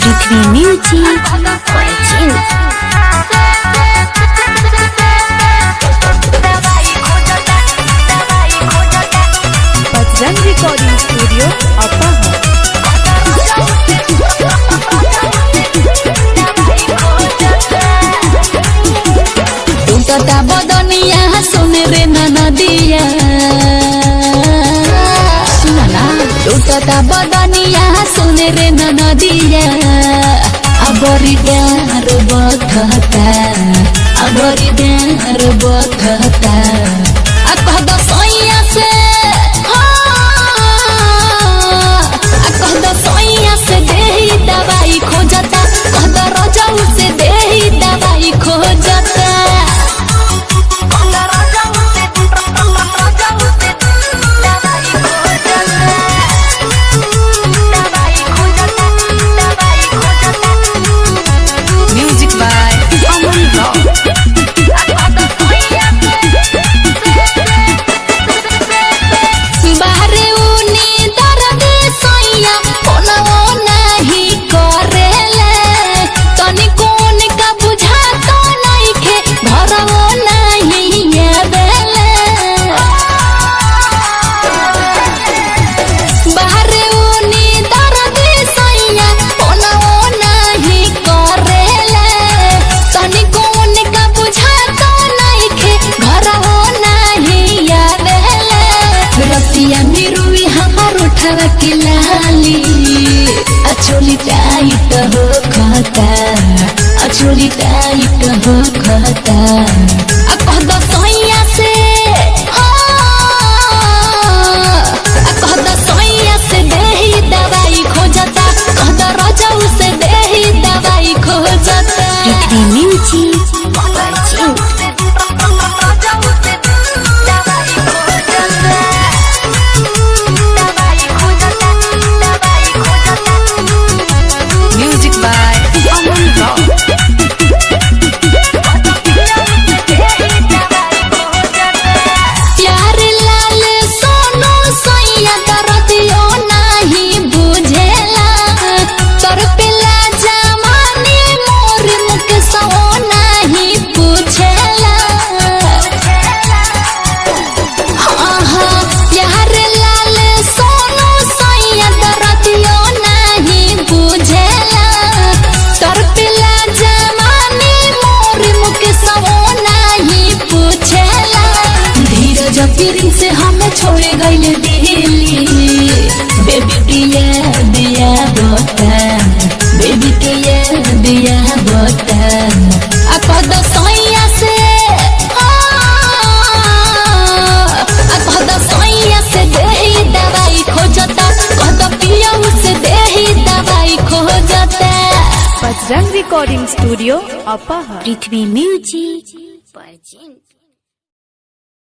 पृथ्वी music purchase. Bajrang recording studio अपाहा। टूटता बदनिया सुन रे नदिया, सुना टूटता बदनिया सुन रे नदिया। अबरी प्यार बखता, अबरी प्यार बखता। कह दो सोइया से, कह दो सोइया से देही दवाई खोजता, कह दो रजाऊ से देही दवाई खोजता। Music by Aman rock. बाहरे उनी दर्द सैया कोनवो नहीं करेले, तनी कोन का बुझा तो नइखे घरवो नहीं आवेले। बाहरे उनी दर्द सैया कोनवो नहीं करेले, तनी कोन का बुझा तो नइखे घरवो नहीं आवेले। रतिया मिरुई हमार उठावा के लाली, अचोली टाइट हो खाता, अचोली टाइट हो खाता। कह दो सोइया से, कह दो सोइया से देही दवाई खोजता, कह दो रजाऊ से देही दवाई खोजता। Prithvi music purchase. Music by Aman rock. प्यार लाल सोनो सैया दरदियो नहीं बुझेला, तोर पिला जमाने मोर मुख सो नहीं पूछेला। प्यार लाल सोनो सैया दरदियो नहीं बुझेला, तोर पिला जमाने मोर मुख सो नहीं पूछेला। धीरज फिर से हम छोड़े गइल दिल्ली, बेबी के दिया बता, बेबी के दिया बता। कह दो सोइया से, कह दो सोइया से देही दवाई खोजता, कह दो पियऊ से देही दवाई खोजता। बजरंग रिकॉर्डिंग स्टूडियो अपाहा। Prithvi music purchase.